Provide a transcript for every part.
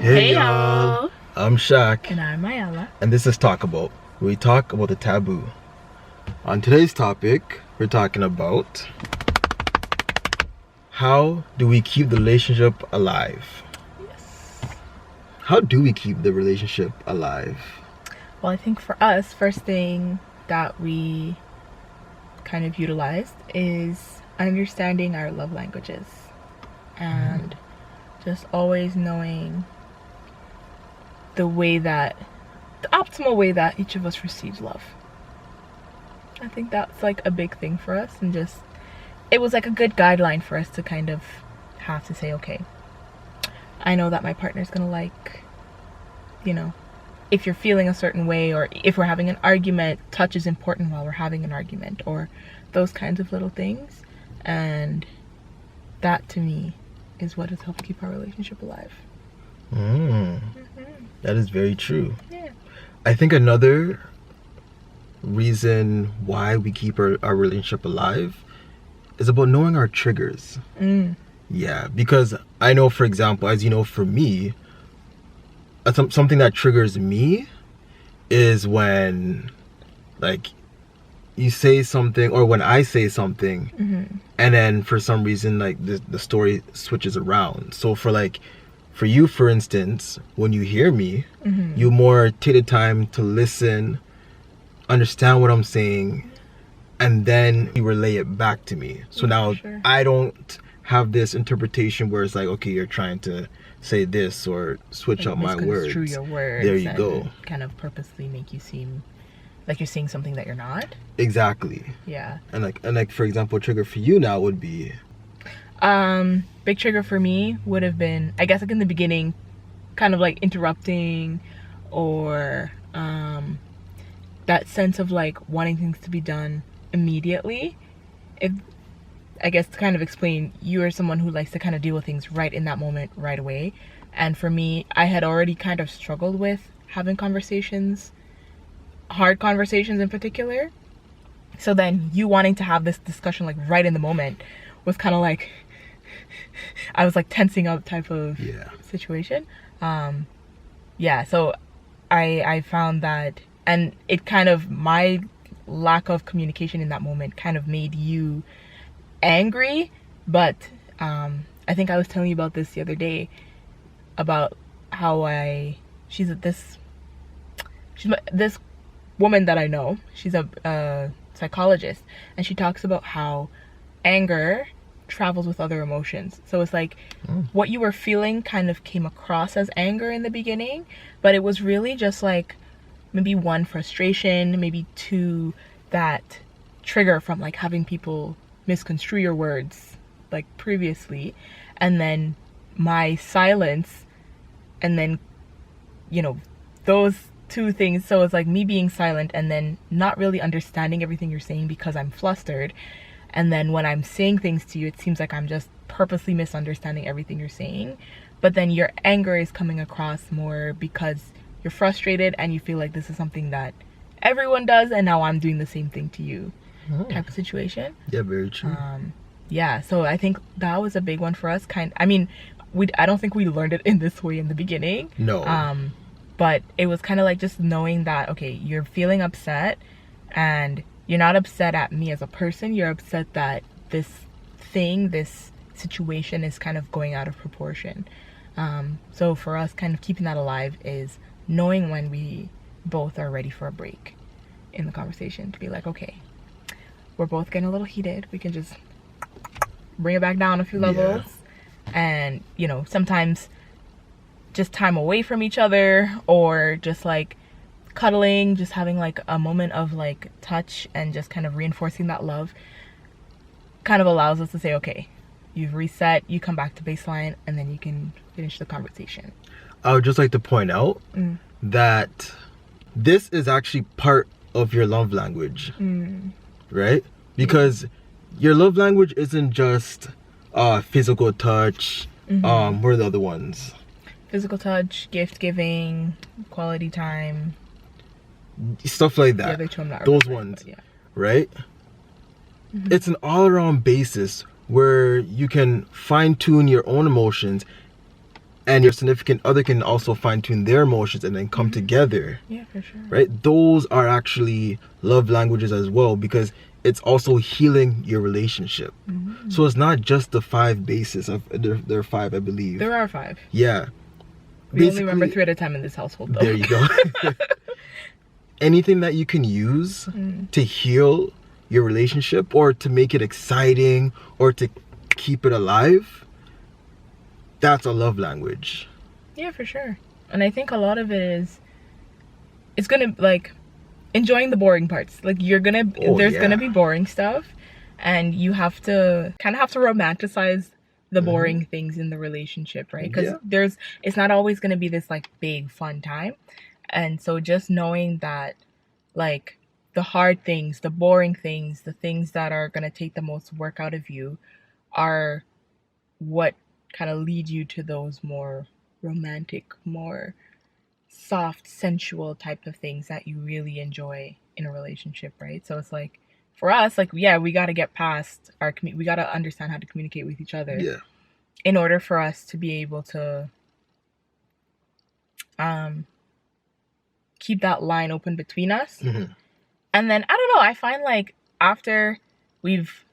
Hey y'all, I'm Shaq. And I'm Ayala. And this is TalkAbout, where we talk about the taboo. On today's topic, we're talking about how do we keep the relationship alive? Yes. How do we keep the relationship alive? Well, I think for us, first thing that we kind of utilized is understanding our love languages and just always knowing the optimal way that each of us receives love. I think that's like a big thing for us, and just it was like a good guideline for us to kind of have to say, okay, I know that my partner's gonna like, if you're feeling a certain way, or if we're having an argument, touch is important while we're having an argument, or those kinds of little things. And that to me is what has helped keep our relationship alive. That is very true. Yeah. I think another reason why we keep our relationship alive is about knowing our triggers. Yeah, because I know, for example, as you know, for me, something that triggers me is when, like, you say something, or when I say something, and then for some reason, like, the story switches around. So for you, for instance, when you hear me, you more take the time to listen, understand what I'm saying, and then you relay it back to me. So now I don't have this interpretation where it's like, okay, you're trying to say this or switch up my words. Misconstrue your words. There you go. Kind of purposely make you seem like you're saying something that you're not. Exactly. Yeah. And like for example, a trigger for you now would be. Big trigger for me would have been, I guess, like in the beginning, kind of like interrupting, or that sense of like wanting things to be done immediately. I guess to kind of explain, you are someone who likes to kind of deal with things right in that moment, right away. And for me, I had already kind of struggled with having conversations, hard conversations in particular. So then you wanting to have this discussion like right in the moment was kind of like, I was like tensing up type of situation. So I found that, and it kind of, my lack of communication in that moment kind of made you angry. But I think I was telling you about this the other day, about how this woman that I know, she's a psychologist, and she talks about how anger travels with other emotions. So it's like what you were feeling kind of came across as anger in the beginning, but it was really just like maybe one, frustration, maybe two, that trigger from like having people misconstrue your words like previously, and then my silence, and then those two things. So it's like me being silent and then not really understanding everything you're saying because I'm flustered. And then when I'm saying things to you, it seems like I'm just purposely misunderstanding everything you're saying. But then your anger is coming across more because you're frustrated and you feel like this is something that everyone does, and now I'm doing the same thing to you, type of situation. Yeah, very true. So I think that was a big one for us. I don't think we learned it in this way in the beginning. No. But it was kind of like just knowing that, okay, you're feeling upset, and you're not upset at me as a person. You're upset that this situation is kind of going out of proportion. So for us, kind of keeping that alive is knowing when we both are ready for a break in the conversation, to be like, okay, we're both getting a little heated. We can just bring it back down a few levels. And, sometimes just time away from each other, or just like cuddling, just having like a moment of like touch and just kind of reinforcing that love kind of allows us to say, okay, you've reset, you come back to baseline, and then you can finish the conversation. I would just like to point out that this is actually part of your love language, right? Because your love language isn't just physical touch. What are the other ones? Physical touch, gift giving, quality time, stuff like that. Those ones, right? It's an all-around basis where you can fine-tune your own emotions and your significant other can also fine-tune their emotions and then come together. Yeah, for sure. Right? Those are actually love languages as well, because it's also healing your relationship. So it's not just the 5 bases of there are 5, I believe. There are 5. Yeah. We only remember 3 at a time in this household, though. There you go. Anything that you can use to heal your relationship, or to make it exciting, or to keep it alive, that's a love language. Yeah, for sure. And I think a lot of it is, it's gonna, like, enjoying the boring parts. Like, there's gonna be boring stuff, and you have to romanticize the boring things in the relationship, right? Because it's not always gonna be this, like, big fun time. And so just knowing that, like, the hard things, the boring things, the things that are gonna take the most work out of you are what kind of lead you to those more romantic, more soft, sensual type of things that you really enjoy in a relationship, right? So it's like, for us, like, yeah, we got to get past we got to understand how to communicate with each other in order for us to be able to keep that line open between us. And then, I don't know, I find, like, after we've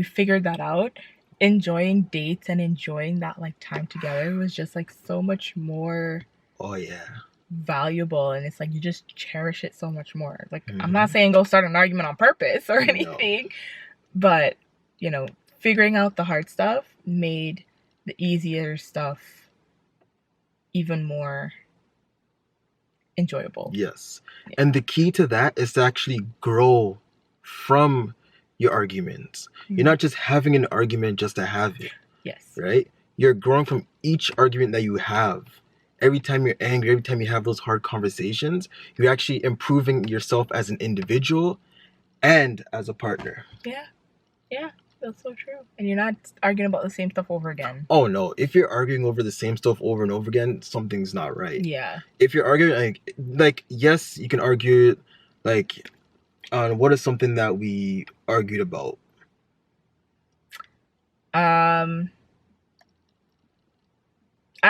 figured that out, enjoying dates and enjoying that, like, time together was just, like, so much more valuable. And it's like, you just cherish it so much more. Like, I'm not saying go start an argument on purpose or anything, but, you know, figuring out the hard stuff made the easier stuff even more enjoyable. Yes. And the key to that is to actually grow from your arguments. You're not just having an argument just to have it. Yes. Right? You're growing from each argument that you have. Every time you're angry, every time you have those hard conversations, you're actually improving yourself as an individual and as a partner. Yeah. Yeah. That's so true. And you're not arguing about the same stuff over again. Oh, no. If you're arguing over the same stuff over and over again, something's not right. Yeah. If you're arguing, like yes, you can argue, like, on what is something that we argued about? I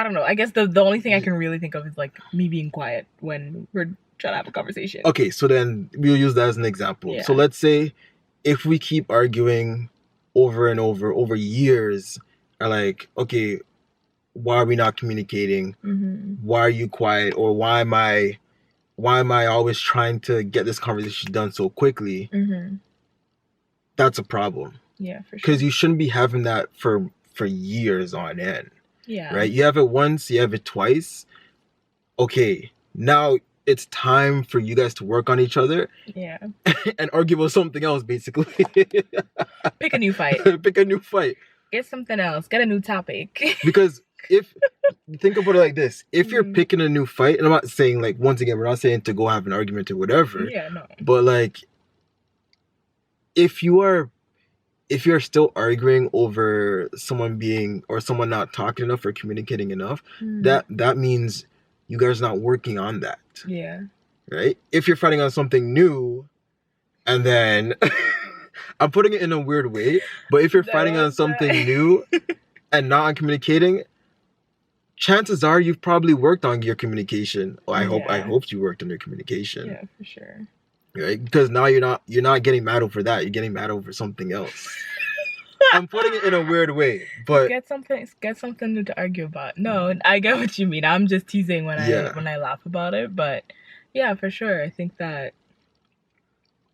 don't know. I guess the only thing I can really think of is, like, me being quiet when we're trying to have a conversation. Okay, so then we'll use that as an example. Yeah. So let's say if we keep arguing over and over years, are like, okay, why are we not communicating? Why are you quiet? Or why am I always trying to get this conversation done so quickly? That's a problem. Yeah, for sure. Because you shouldn't be having that for years on end. Yeah. Right? You have it once, you have it twice. Okay, now it's time for you guys to work on each other. Yeah. And argue about something else, basically. Pick a new fight. Pick a new fight. Get something else. Get a new topic. Because think about it like this. If you're picking a new fight, and I'm not saying, like, once again, we're not saying to go have an argument or whatever. Yeah, no. But, like, if you're still arguing over someone not talking enough or communicating enough, that means you guys are not working on that. Yeah. Right? If you're fighting on something new, and then I'm putting it in a weird way, but if you're fighting on something new and not on communicating, chances are you've probably worked on your communication. I hope you worked on your communication. Yeah, for sure. Right? Because now you're not getting mad over that. You're getting mad over something else. I'm putting it in a weird way, but get something new to argue about. No, I get what you mean. I'm just teasing when I laugh about it, but yeah, for sure. I think that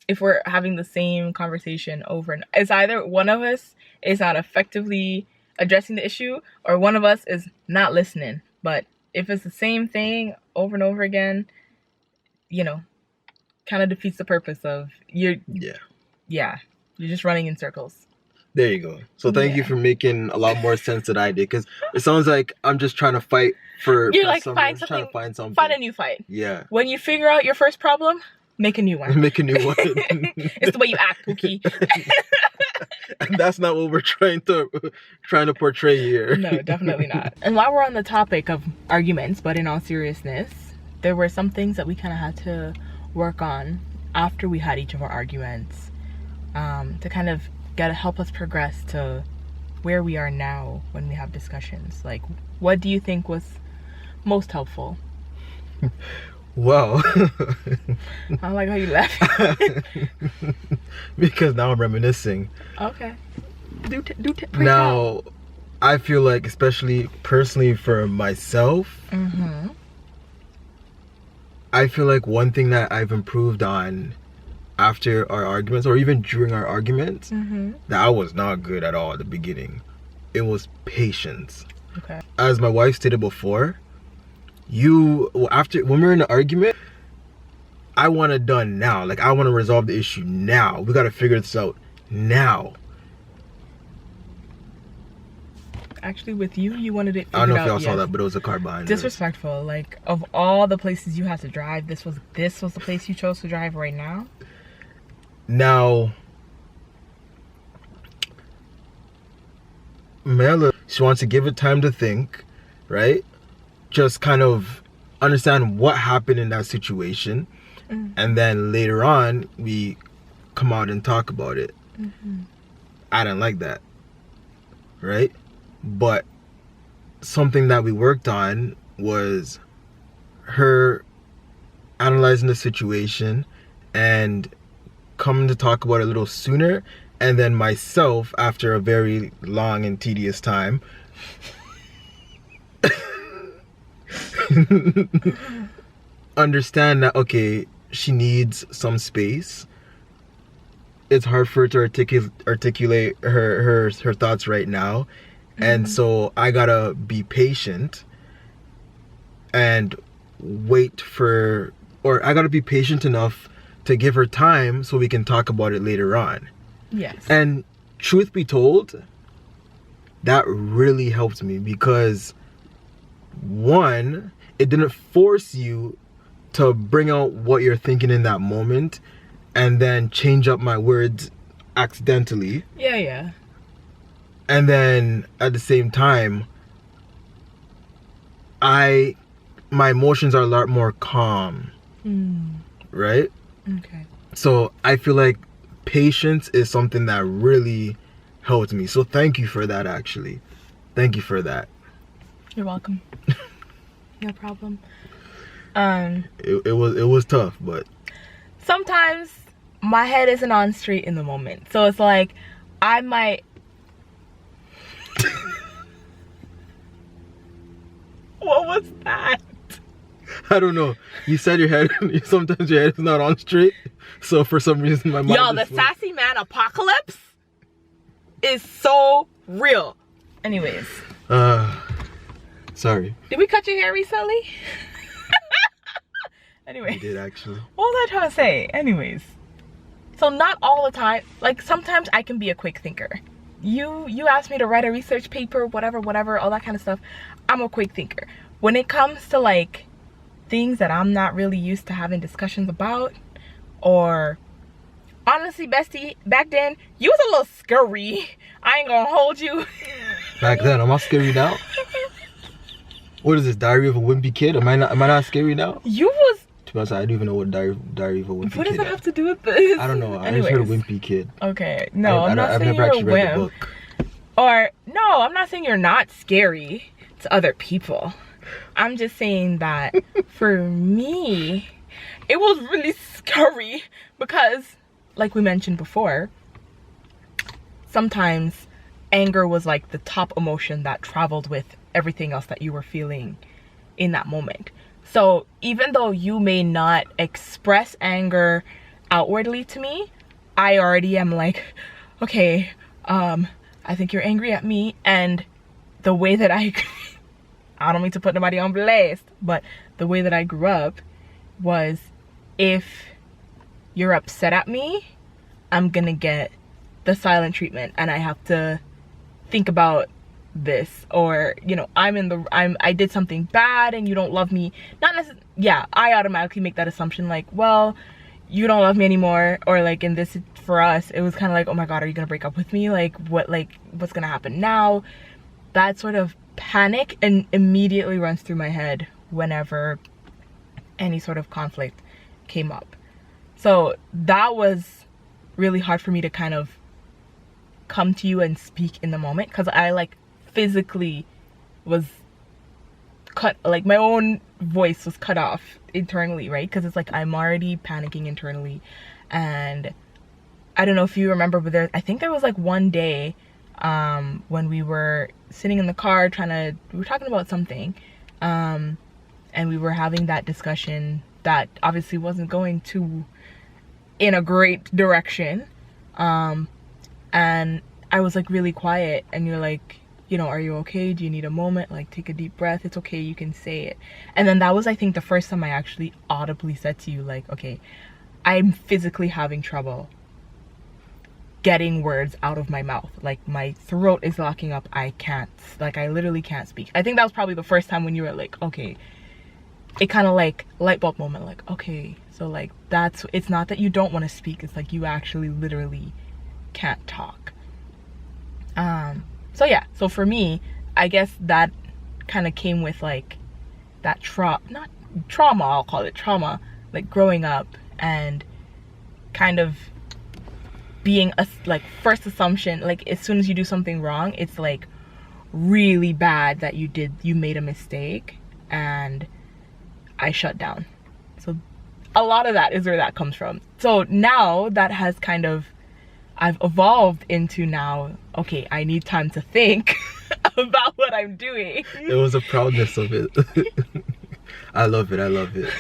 if we're having the same conversation over and it's either one of us is not effectively addressing the issue or one of us is not listening. But if it's the same thing over and over again, you know, kind of defeats the purpose of you're just running in circles. There you go. So thank you for making a lot more sense than I did, because it sounds like I'm just trying to fight for something. I'm just trying to find something. Find a new fight. Yeah. When you figure out your first problem, make a new one. Make a new one. It's the way you act, Pookie. And that's not what we're trying to portray here. No, definitely not. And while we're on the topic of arguments, but in all seriousness, there were some things that we kind of had to work on after we had each of our arguments, to kind of help us progress to where we are now when we have discussions? Like, what do you think was most helpful? Well, I like how you laugh. because now I'm reminiscing. Okay. Break out. Now, I feel like, especially personally for myself, I feel like one thing that I've improved on after our arguments, or even during our arguments, that I was not good at all at the beginning, it was patience. Okay. As my wife stated before, when we're in an argument, I want it done now. Like, I want to resolve the issue now. We got to figure this out now. Actually, with you wanted it figured out. I don't know if y'all saw that, but it was a car behind us. Disrespectful. Like, of all the places you have to drive, this was the place you chose to drive right now? Now, Mela, she wants to give it time to think, right? Just kind of understand what happened in that situation. And then later on, we come out and talk about it. I didn't like that, right? But something that we worked on was her analyzing the situation and coming to talk about it a little sooner, and then myself, after a very long and tedious time, understand that, okay, she needs some space. It's hard for her to articulate her thoughts right now. And so I gotta be patient and I gotta be patient enough to give her time so we can talk about it later on. Yes. And truth be told, that really helped me because, one, it didn't force you to bring out what you're thinking in that moment and then change up my words accidentally. Yeah. And then at the same time, my emotions are a lot more calm. Right? Okay. So I feel like patience is something that really helped me. So thank you for that, actually. Thank you for that. You're welcome. No problem. It was tough, but sometimes my head isn't on straight in the moment. So it's like I might What was that? I don't know. You said sometimes your head is not on straight. So for some reason my mind the sassy man apocalypse is so real. Anyways. Sorry. Did we cut your hair recently? Anyway. We did, actually. What was I trying to say? Anyways. So not all the time. Like, sometimes I can be a quick thinker. You asked me to write a research paper, whatever, all that kind of stuff. I'm a quick thinker. When it comes to like things that I'm not really used to having discussions about, or honestly, bestie, back then you was a little scary. I ain't gonna hold you. Back then, am I scary now? What is this, Diary of a Wimpy Kid? Am I not scary now? You was. To be honest, I don't even know what Diary of a Wimpy Kid. What does that have to do with this? I don't know. I Anyways. just heard Wimpy Kid. Okay, no, I'm not saying I've never you're actually a read the wimp. book. Or no, I'm not saying you're not scary to other people. I'm just saying that for me, it was really scary because, like we mentioned before, sometimes anger was like the top emotion that traveled with everything else that you were feeling in that moment. So even though you may not express anger outwardly to me, I already am like, okay, I think you're angry at me. And the way that I don't mean to put nobody on blast, but the way that I grew up was, if you're upset at me, I'm gonna get the silent treatment and I have to think about this, or you know, I did something bad and you don't love me. Not necessarily, yeah, I automatically make that assumption like, well, you don't love me anymore, or like in this, for us, it was kind of like, oh my god, are you gonna break up with me? Like what's gonna happen now? That sort of panic and immediately runs through my head whenever any sort of conflict came up. So that was really hard for me to kind of come to you and speak in the moment, because I like physically was cut, like my own voice was cut off internally, right? Because it's like I'm already panicking internally. And I don't know if you remember, but I think there was like one day when we were sitting in the car we were talking about something, and we were having that discussion that obviously wasn't going in a great direction, and I was like really quiet, and you're like, you know, are you okay? Do you need a moment? Like, take a deep breath. It's okay, you can say it. And then that was, I think, the first time I actually audibly said to you, like, okay, I'm physically having trouble getting words out of my mouth. Like, my throat is locking up. I literally can't speak. I think that was probably the first time when you were like, okay, it kind of like light bulb moment, like, okay, so like it's not that you don't want to speak, it's like you actually literally can't talk. So yeah, so for me, I guess that kind of came with like that not trauma, I'll call it trauma, like growing up and kind of being a like first assumption, like as soon as you do something wrong, it's like really bad that you made a mistake, and I shut down. So a lot of that is where that comes from. So now that has kind of, I've evolved into now, okay, I need time to think about what I'm doing. It was a proudness of it. I love it. I love it.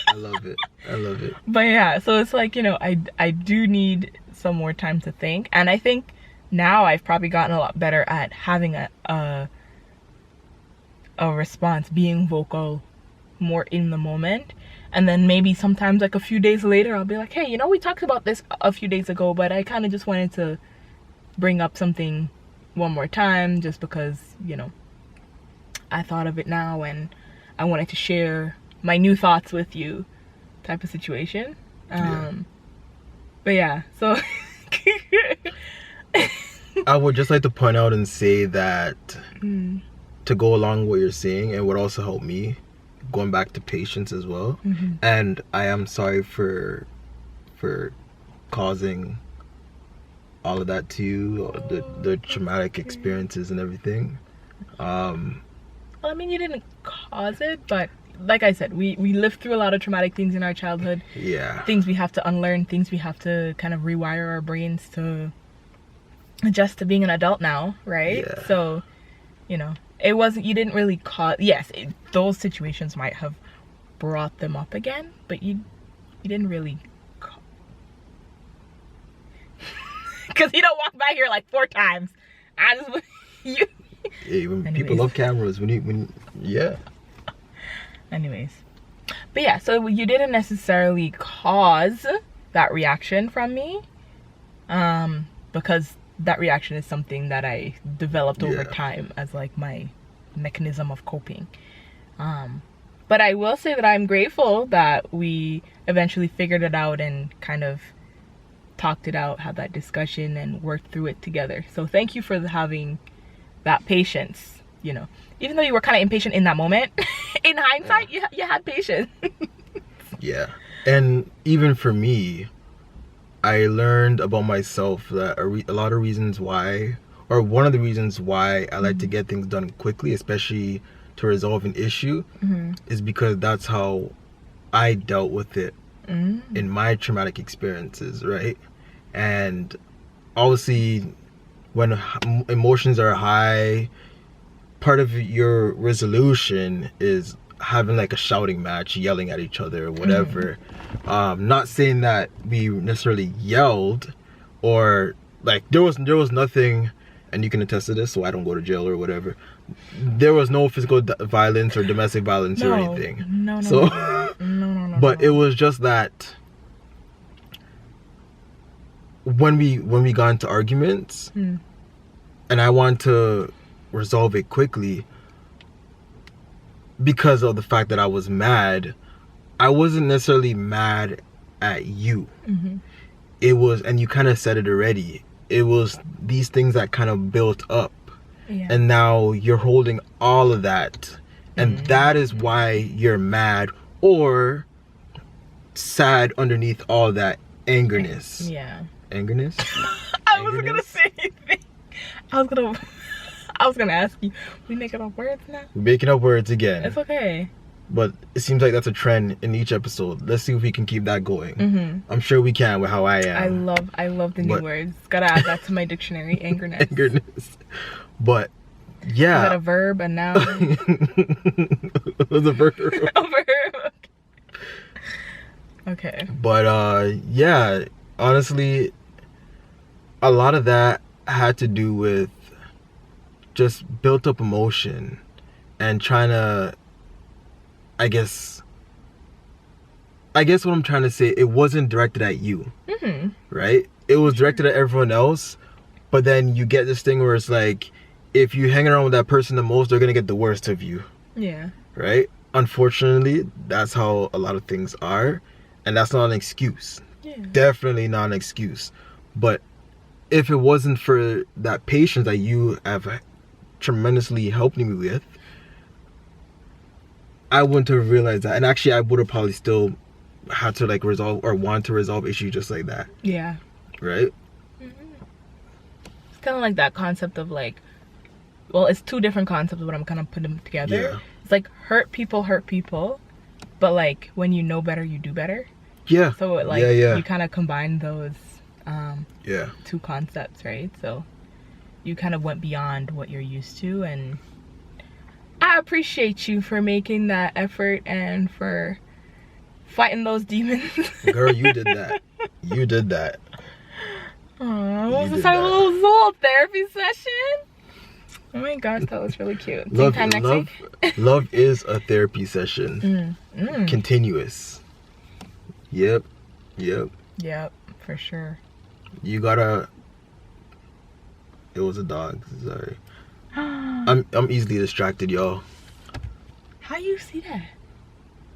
I love it. I love it. But yeah, so it's like, you know, I do need some more time to think. And I think now I've probably gotten a lot better at having a response, being vocal more in the moment. And then maybe sometimes like a few days later I'll be like, hey, you know, we talked about this a few days ago, but I kind of just wanted to bring up something one more time just because, you know, I thought of it now and I wanted to share my new thoughts with you, type of situation. But yeah, so I would just like to point out and say that to go along with what you're saying, and what also helped me, going back to patience as well. And I am sorry for causing all of that to you, the traumatic experiences and everything. Well, I mean, you didn't cause it, but like I said, we lived through a lot of traumatic things in our childhood. Yeah. Things we have to unlearn, things we have to kind of rewire our brains to adjust to being an adult now, right? Yeah. So, you know, it wasn't, you didn't really cause, yes, those situations might have brought them up again, but you didn't really because you don't walk by here like 4 times. I just you. Yeah, when people love cameras, yeah. Anyways, but yeah, so you didn't necessarily cause that reaction from me, because that reaction is something that I developed over time as like my mechanism of coping. But I will say that I'm grateful that we eventually figured it out and kind of talked it out, had that discussion and worked through it together. So thank you for having that patience, you know, even though you were kind of impatient in that moment. In hindsight, you had patience. Yeah. And even for me, I learned about myself that a lot of reasons why, or one of the reasons why I like to get things done quickly, especially to resolve an issue, is because that's how I dealt with it in my traumatic experiences, right? And obviously, when emotions are high, part of your resolution is having like a shouting match, yelling at each other or whatever. Not saying that we necessarily yelled, or like there was nothing, and you can attest to this, so I don't go to jail or whatever. There was no physical violence or domestic violence or anything. No. But it was just that when we got into arguments, and I want to resolve it quickly, because of the fact that I was mad, I wasn't necessarily mad at you. It was, and you kind of said it already, it was these things that kind of built up. And now you're holding all of that. And that is why you're mad or sad underneath all that angerness. Angerness? I wasn't gonna say anything. I was gonna ask you, we making up words now? We're making up words again. It's okay. But it seems like that's a trend in each episode. Let's see if we can keep that going. Mm-hmm. I'm sure we can with how I am. I love the new words. Gotta add that to my dictionary. Angerness. Angerness. But yeah. Is that a verb, a noun? It was a verb. A verb. Okay. But yeah, honestly, a lot of that had to do with just built up emotion and trying to, I guess what I'm trying to say, it wasn't directed at you. Mm-hmm. Right? It was directed at everyone else, but then you get this thing where it's like, if you hang around with that person the most, they're gonna get the worst of you. Yeah. Right? Unfortunately, that's how a lot of things are, and that's not an excuse. Yeah. Definitely not an excuse. But if it wasn't for that patience that you have tremendously helped me with, I wouldn't have realized that. And actually, I would have probably still had to like resolve or want to resolve issues just like that. Yeah. Right? Mm-hmm. It's kind of like that concept of like, well, it's two different concepts, but I'm kind of putting them together. Yeah. It's like hurt people, but like when you know better, you do better. Yeah. So it, like, you kind of combine those two concepts, right? So you kind of went beyond what you're used to, and I appreciate you for making that effort and for fighting those demons. Girl, you did that. You did that. Oh, was this our little therapy session? Oh my gosh, that was really cute. Same time next week? Love is a therapy session. Continuous. Yep, for sure. You gotta. It was a dog. Sorry. I'm easily distracted, y'all. How you see that?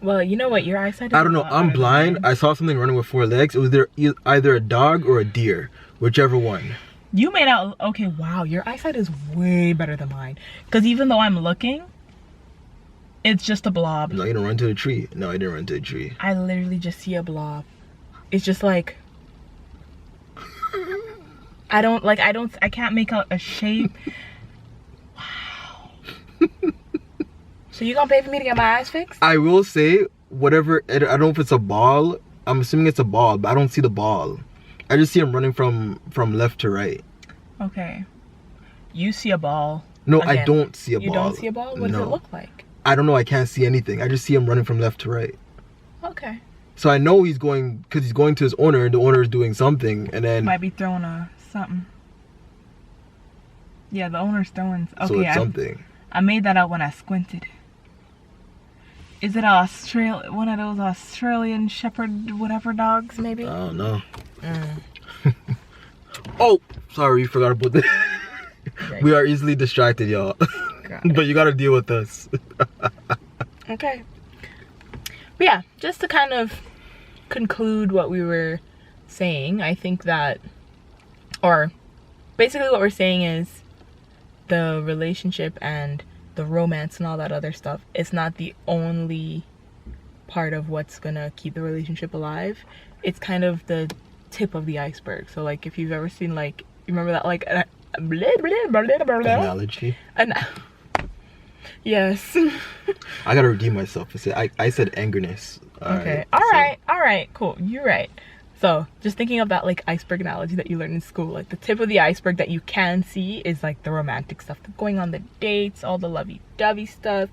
Well, you know what, your eyesight is, I don't know. I'm blind. I saw something running with 4 legs. It was either a dog or a deer, whichever one. You made out okay. Wow, your eyesight is way better than mine. Because even though I'm looking, it's just a blob. No, you didn't run to the tree. No, I didn't run to the tree. I literally just see a blob. It's just like I can't make out a shape. Wow. So you gonna pay for me to get my eyes fixed? I will say, whatever, I don't know if it's a ball. I'm assuming it's a ball, but I don't see the ball. I just see him running from left to right. Okay. You see a ball. No, again, I don't see a ball. You don't see a ball? What does it look like? I don't know. I can't see anything. I just see him running from left to right. Okay. So I know he's going, because he's going to his owner, and the owner is doing something, and then... Might be throwing something. Yeah, the owner's throwing... Okay, so it's something. I made that out when I squinted. Is it one of those Australian Shepherd whatever dogs, maybe? I don't know. Oh, sorry, you forgot about this. We are easily distracted, y'all. But you gotta deal with us. Okay. But yeah, just to kind of conclude what we were saying, I think that, or basically what we're saying is the relationship and the romance and all that other stuff, it's not the only part of what's gonna keep the relationship alive. It's kind of the tip of the iceberg. So like if you've ever seen, like, you remember that like analogy? Yes. I gotta redeem myself. I said angerness. Okay. All right, cool, you're right. So just thinking of that like iceberg analogy that you learned in school, like the tip of the iceberg that you can see is like the romantic stuff, going on the dates, all the lovey-dovey stuff,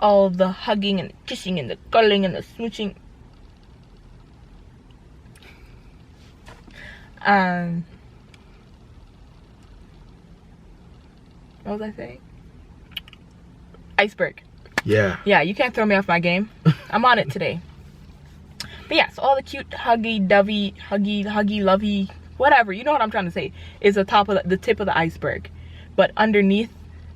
all the hugging and the kissing and the cuddling and the smooching. What was I saying? Iceberg. Yeah, you can't throw me off my game. I'm on it today. But yeah, so all the cute huggy-dovey, huggy, lovey, whatever, you know what I'm trying to say, is the tip of the iceberg. But underneath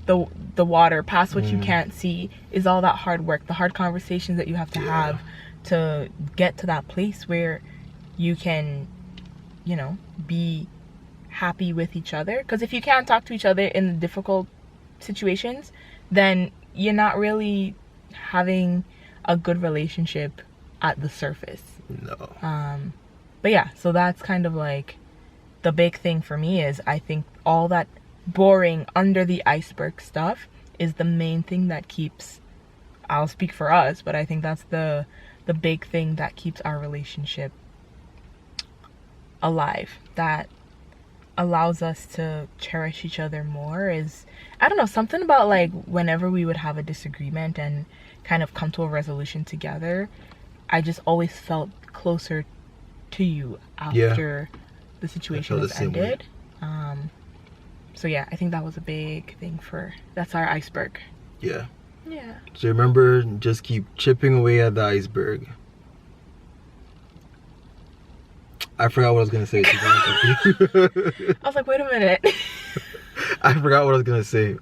the water, past what you can't see, is all that hard work, the hard conversations that you have to have to get to that place where you can, you know, be happy with each other. Because if you can't talk to each other in difficult situations, then you're not really having a good relationship at the surface. No. But yeah, so that's kind of like the big thing for me is I think all that boring under the iceberg stuff is the main thing that keeps, I'll speak for us, but I think that's the big thing that keeps our relationship alive, that allows us to cherish each other more. Is, I don't know, something about like whenever we would have a disagreement and kind of come to a resolution together, I just always felt closer to you after the situation was ended. So yeah, I think that was a big thing that's our iceberg. Yeah. Yeah. So remember, just keep chipping away at the iceberg. I forgot what I was gonna say. I was like, wait a minute. I forgot what I was gonna say.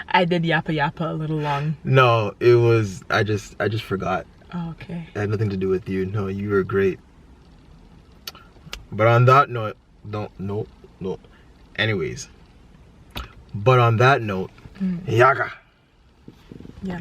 I did yappa a little long. No, it was, I just forgot. Oh, okay. It had nothing to do with you. No, you were great. But on that note, no. Anyways, but on that note, yaga. Yeah.